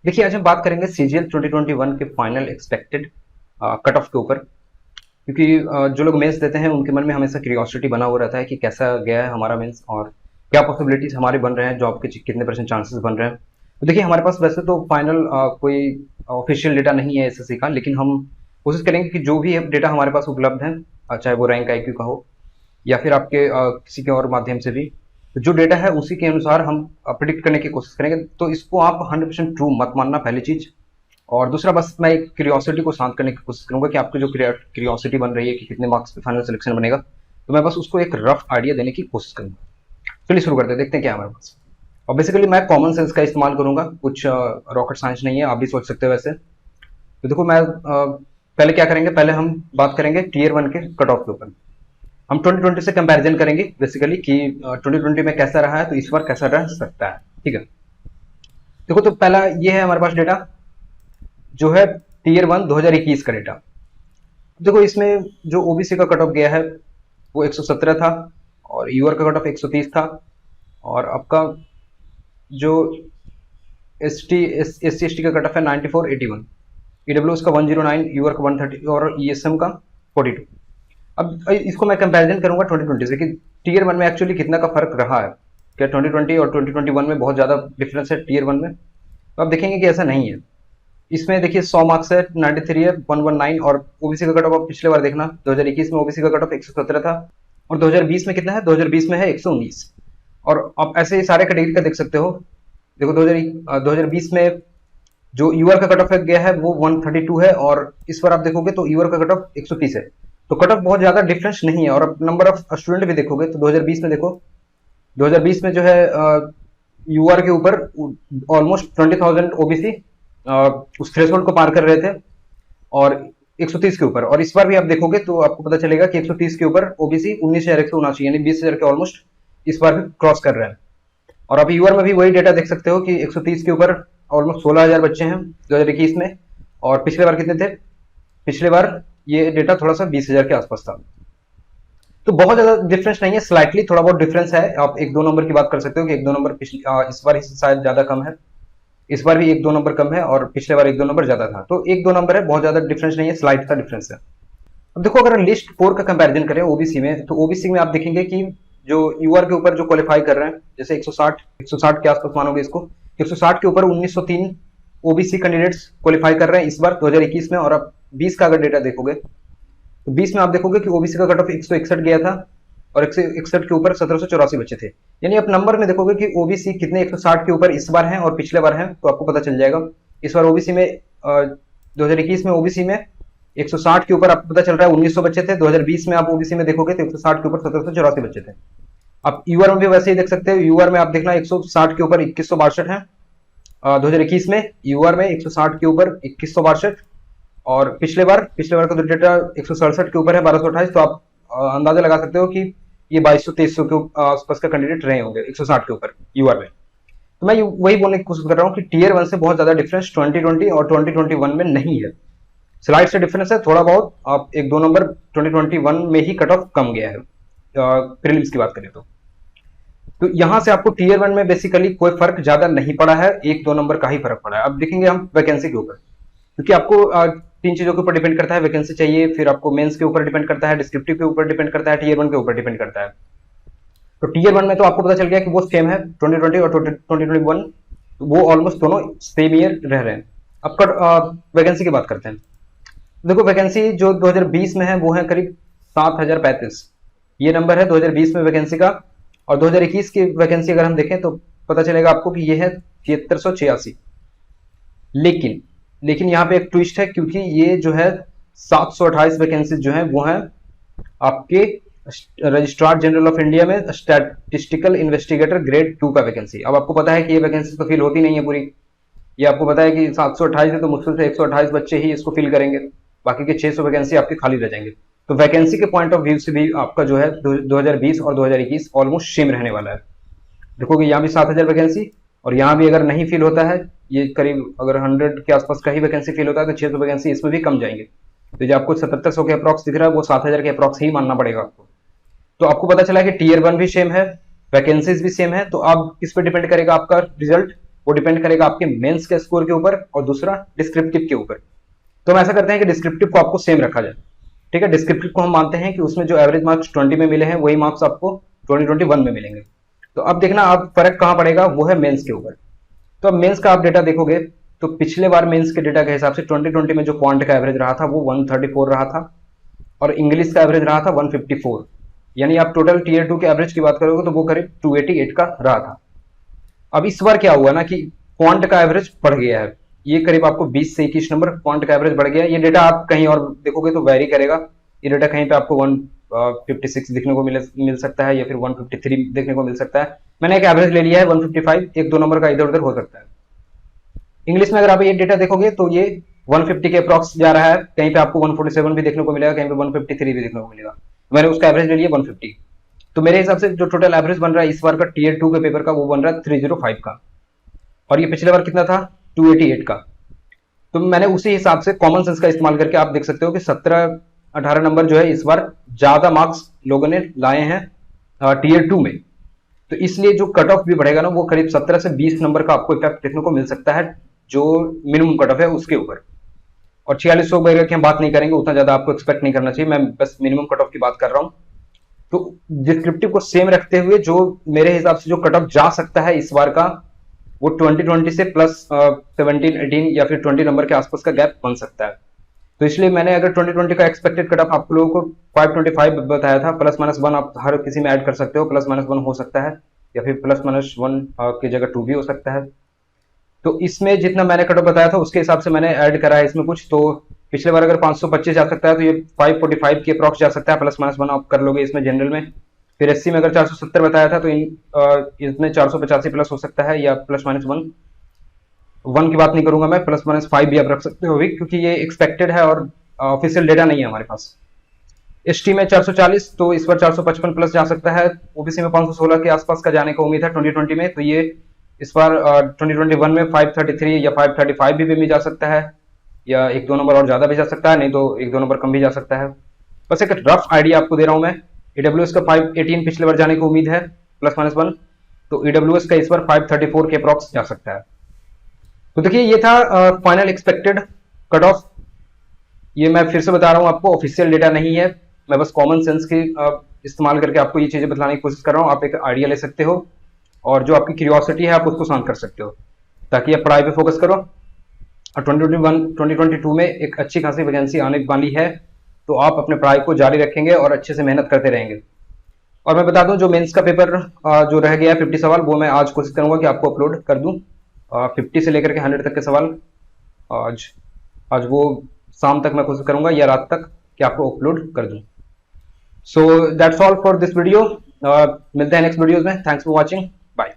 देखिए, आज हम बात करेंगे सीजीएल 2021 के फाइनल एक्सपेक्टेड कट ऑफ के ऊपर। क्योंकि जो लोग मेंस देते हैं उनके मन में हमेशा क्यूरियोसिटी बना हुआ रहता है कि कैसा गया है हमारा मेंस और क्या पॉसिबिलिटीज हमारे बन रहे हैं, जॉब के कितने परसेंट चांसेस बन रहे हैं। तो देखिए, हमारे पास वैसे तो फाइनल कोई ऑफिशियल डेटा नहीं है एसएससी का, लेकिन हम कोशिश करेंगे कि जो भी डेटा हमारे पास उपलब्ध है, चाहे वो रैंक आईक्यू का हो या फिर आपके किसी के और माध्यम से भी, तो जो डेटा है उसी के अनुसार हम प्रिडिक्ट करने की कोशिश करेंगे। तो इसको आप 100% ट्रू मत मानना, पहली चीज। और दूसरा, बस मैं एक क्यूरियोसिटी को शांत करने की कोशिश करूंगा कि आपकी जो क्यूरियोसिटी बन रही है कि कितने मार्क्स पे फाइनल सिलेक्शन बनेगा, तो मैं बस उसको एक रफ आइडिया देने की कोशिश करूंगा। चलिए शुरू करते हैं, देखते हैं क्या है हमारे पास। और बेसिकली मैं कॉमन सेंस का इस्तेमाल करूंगा, कुछ रॉकेट साइंस नहीं है, आप भी सोच सकते हो वैसे। तो देखो, मैं पहले क्या करेंगे, पहले हम बात करेंगे टीयर 1 के कट ऑफ के ऊपर। हम 2020 से कंपैरिजन करेंगे बेसिकली कि 2020 में कैसा रहा है तो इस बार कैसा रह सकता है। ठीक है, देखो, तो पहला ये है हमारे पास डेटा जो है टीयर 1 2021 का डेटा। देखो, इसमें जो ओबीसी का कट ऑफ गया है वो 117 था, और यूआर का कट ऑफ 130 था, और आपका जो एस टी का कट ऑफ है 9481, ईडब्ल्यूएस का 109, यूआर का 130 और ईएसएम का 42। अब इसको मैं कंपैरिजन करूंगा 2020 से कि टीयर 1 में एक्चुअली कितना का फर्क रहा है। क्या 2020 और 2021 में बहुत ज्यादा डिफरेंस है टीयर 1 में? तो आप देखेंगे कि ऐसा नहीं है। इसमें देखिए 100 मार्क्स है, 93 है, 119, और ओबीसी का कट ऑफ पिछले बार देखना 2021 में ओबीसी का कट ऑफ 117 था, और 2020 में कितना है, 2020 में है 119। और आप ऐसे ही सारे कैटेगरी का देख सकते हो। देखो, 2020 में जो यूआर का कट ऑफ गया है वो 132 है, और इस बार आप देखोगे तो यूआर का कट ऑफ 130 है। तो कट ऑफ बहुत ज्यादा डिफरेंस नहीं है। और अब नंबर ऑफ स्टूडेंट भी देखोगे तो 2020 में देखो, 2020 में जो है यूआर के ऊपर ऑलमोस्ट 20,000 ओबीसी उस थ्रेशोल्ड को पार कर रहे थे, और 130 के ऊपर। और इस बार भी आप देखोगे तो आपको पता चलेगा कि 130 के ऊपर ओबीसी 19,179 यानी 20,000 के ऑलमोस्ट इस बार भी क्रॉस कर रहे हैं। और आप यूआर में भी वही डेटा देख सकते हो कि 130 के ऊपर ऑलमोस्ट 16,000 बच्चे हैं 2021 में, और पिछले बार कितने थे? पिछले बार ये डेटा थोड़ा सा 20,000 के आसपास था। तो बहुत ज्यादा डिफरेंस नहीं है, स्लाइटली थोड़ा बहुत डिफरेंस है। आप एक दो नंबर की बात कर सकते हो कि एक दो नंबर इस बार शायद ज्यादा कम है, इस बार भी एक दो नंबर कम है, और पिछले बार एक दो नंबर ज्यादा था। तो एक दो नंबर है, बहुत ज्यादा डिफरेंस नहीं है, स्लाइट का डिफरेंस है। अब देखो, अगर लिस्ट 4 का कंपैरिजन करें ओबीसी में, तो ओबीसी में आप देखेंगे कि जो यूआर के ऊपर जो क्वालिफाई कर रहे हैं, जैसे 160 के आसपास मानोगे इसको, 160 के ऊपर 1903 ओबीसी कैंडिडेट्स क्वालिफाई कर रहे हैं इस बार 2021 में। और आप 20 का अगर डेटा देखोगे तो 20 में आप देखोगे कि ओबीसी का कट ऑफ 161 गया था, और 161 के ऊपर 1784 बच्चे थे। यानी आप नंबर में देखोगे कि ओबीसी कितने 160 के ऊपर इस बार हैं और पिछले बार हैं, तो आपको पता चल जाएगा। इस बार ओबीसी में 2021 में ओबीसी में 160 के ऊपर आपको पता चल रहा है 1900 बच्चे थे। 2020 में आप ओबीसी में देखोगे तो 160 के ऊपर 1784 बच्चे थे। आप यूआर में भी वैसे ही देख सकते हो। यूआर में आप देखना 160 के ऊपर 2162 है 2021 में, यूआर में 160 के ऊपर 2162, और पिछले बार का तो डेटा 167 के ऊपर है 1228। तो आप अंदाजा लगा सकते हो कि ये 2200-2300 के आसपास का कैंडिडेट रहे होंगे 160 के ऊपर यूआर में। तो मैं वही बोलने की कोशिश कर रहा हूँ कि टीयर 1 से बहुत ज्यादा डिफरेंस 2020 और 2021 में नहीं है। स्लाइड से डिफरेंस है थोड़ा बहुत, आप एक दो नंबर 2021 में ही कट ऑफ कम गया है प्रीलिम्स की बात करें तो यहां से आपको टीयर 1 में बेसिकली कोई फर्क ज्यादा नहीं पड़ा है, एक दो नंबर का ही फर्क पड़ा है। अब देखेंगे हम वैकेंसी के ऊपर, क्योंकि आपको तीन चीजों के ऊपर डिपेंड करता है। वैकेंसी चाहिए, फिर आपको मेंस के ऊपर डिपेंड करता है, डिस्क्रिप्टिव के ऊपर डिपेंड करता है, टीयर 1 के ऊपर डिपेंड करता है। तो टीयर 1 में तो आपको पता चल गया कि वो सेम है 2020 और 2021, वो ऑलमोस्ट दोनों सेम ईयर रह रहे हैं। अब वैकेंसी की बात करते हैं। देखो, वैकेंसी जो 2020 में है वो है करीब 7035, ये नंबर है 2020 में वैकेंसी का। और 2021 की वैकेंसी अगर हम देखें तो पता चलेगा आपको कि ये है 7386। लेकिन यहाँ पे एक ट्विस्ट है, क्योंकि ये जो है 728 वैकेंसी जो है वो है आपके रजिस्ट्रार जनरल ऑफ इंडिया में स्टैटिस्टिकल इन्वेस्टिगेटर ग्रेड 2 का वैकेंसी। अब आपको पता है कि ये वैकेंसी तो फिल होती नहीं है पूरी। ये आपको पता है कि 728 है तो मुश्किल से 128 बच्चे ही इसको फिल करेंगे, बाकी के 600 वैकेंसी आपके खाली रह जाएंगे। तो वैकेंसी के पॉइंट ऑफ व्यू से भी आपका जो है 2020 और 2021 ऑलमोस्ट सेम रहने वाला है। देखोगे यहाँ भी 7000 वैकेंसी, और यहाँ भी अगर नहीं फिल होता है, ये करीब अगर 100 के आसपास का ही वैकेंसी फिल होता है तो 600 वैकेंसी इसमें भी कम जाएंगे। तो जो आपको 7700 के अप्रॉक्स दिख रहा है वो 7000 के अप्रॉक्स ही मानना पड़ेगा आपको। तो आपको पता चला कि टीयर 1 भी सेम है, वैकेंसीज भी सेम है। तो अब किस पे डिपेंड करेगा आपका रिजल्ट? वो डिपेंड करेगा आपके मेंस के स्कोर के ऊपर और दूसरा डिस्क्रिप्टिव के ऊपर। तो हम ऐसा करते हैं कि डिस्क्रिप्टिव को आपको सेम रखा जाए, ठीक है। डिस्क्रिप्टिव को हम मानते हैं कि उसमें जो एवरेज मार्क्स 20 में मिले हैं वही मार्क्स आपको 2021 में मिलेंगे। तो अब देखना आप फर्क कहाँ पड़ेगा, वो है मेंस के ऊपर। तो अब मेंस का आप डेटा देखोगे तो पिछले बार मेंस के डेटा के हिसाब से 2020 में जो क्वांट का एवरेज रहा था वो 134 रहा था और इंग्लिश का एवरेज रहा था 154, यानी आप टोटल टीयर 2 के एवरेज की बात करोगे तो वो करीब 288 का रहा था। अब इस बार क्या हुआ ना कि क्वांट का एवरेज बढ़ गया है, ये करीब आपको 20 से 21 नंबर क्वांट का एवरेज बढ़ गया है। ये डेटा आप कहीं और देखोगे तो वेरी करेगा, ये डेटा कहीं पे आपको 156 देखने को मिल सकता है या फिर 153 देखने को मिल सकता है। मैंने एक एवरेज ले लिया है 155, एक दो नंबर का इधर उधर हो सकता है। इंग्लिश में अगर आप ये डेटा देखोगे तो ये 150 के अप्रॉक्स जा रहा है, कहीं पे आपको 147 भी देखने को मिलेगा, कहीं पे 153 भी देखने को मिलेगा। मैंने उसका एवरेज ले लिया 150। तो मेरे हिसाब से जो टोटल एवरेज बन रहा है इस बार का टीयर 2 के पेपर का वो बन रहा है 305 का, और ये पिछले बार कितना था 288 का। तो मैंने उसी हिसाब से कॉमन सेंस का इस्तेमाल करके आप देख सकते हो कि 17-18 नंबर जो है इस बार ज्यादा मार्क्स लोगों ने लाए हैं टीयर 2 में। तो इसलिए जो कट ऑफ भी बढ़ेगा ना वो करीब 17 से 20 नंबर का आपको इफेक्ट देखने को मिल सकता है जो मिनिमम कट ऑफ है उसके ऊपर। और 4600 वगैरह की हम बात नहीं करेंगे, उतना ज्यादा आपको एक्सपेक्ट नहीं करना चाहिए, मैं बस मिनिमम कट ऑफ की बात कर रहा हूं। तो डिस्क्रिप्टिव को सेम रखते हुए जो मेरे हिसाब से जो कट ऑफ जा सकता है इस बार का वो 2020 से प्लस 17-18 या फिर 20 नंबर के आसपास का गैप बन सकता है। तो इसलिए मैंने अगर 2020 का एक्सपेक्टेड कट ऑफ आप लोगों को 525 बताया था, प्लस माइनस 1 आप हर किसी में ऐड कर सकते हो, प्लस माइनस 1 हो सकता है या फिर प्लस माइनस 1 की जगह 2 भी हो सकता है। तो इसमें जितना मैंने कट ऑफ बताया था उसके हिसाब से मैंने ऐड करा है इसमें कुछ। तो पिछले बार अगर 525 जा सकता है तो ये 545 के अप्रॉक्स जा सकता है, प्लस माइनस 1 आप कर लोगे इसमें जनरल में। फिर एससी में अगर 470 बताया था तो इसमें 485 प्लस हो सकता है या प्लस माइनस 1 की बात नहीं करूंगा मैं, प्लस माइनस 5 भी आप रख सकते हो भी, क्योंकि ये एक्सपेक्टेड है और ऑफिशियल डेटा नहीं है हमारे पास। एसटी में 440 तो इस बार 455 प्लस जा सकता है। ओबीसी में 516 के आसपास का जाने का उम्मीद है 2020 में, तो ये इस बार 2021 में 533 या 535 भी जा सकता है, या एक दो नंबर और ज्यादा भी जा सकता है, नहीं तो एक दो नंबर कम भी जा सकता है। बस एक रफ आइडिया आपको दे रहा हूं मैं। ईडब्ल्यूएस का 518 पिछले बार जाने की उम्मीद है प्लस माइनस 1, तो ईडब्ल्यूएस का इस बार 534 के अप्रॉक्स जा सकता है। तो देखिए ये था फाइनल एक्सपेक्टेड कट ऑफ। ये मैं फिर से बता रहा हूं आपको, ऑफिशियल डेटा नहीं है, मैं बस कॉमन सेंस की इस्तेमाल करके आपको ये चीजें बताने की कोशिश कर रहा हूं। आप एक आइडिया ले सकते हो और जो आपकी क्यूरियोसिटी है आप उसको शांत कर सकते हो ताकि आप पढ़ाई पे फोकस करो। और 2022 में एक अच्छी खासी वैकेंसी आने वाली है, तो आप अपने पढ़ाई को जारी रखेंगे और अच्छे से मेहनत करते रहेंगे। और मैं बता दूं जो मेंस का पेपर जो रह गया है 50 सवाल, वो मैं आज कोशिश करूंगा कि आपको अपलोड कर दूं। 50 से लेकर के 100 तक के सवाल आज वो शाम तक मैं कोशिश करूंगा या रात तक कि आपको अपलोड कर दूं। So that's all for this video. मिलते हैं नेक्स्ट वीडियोज में। Thanks for watching.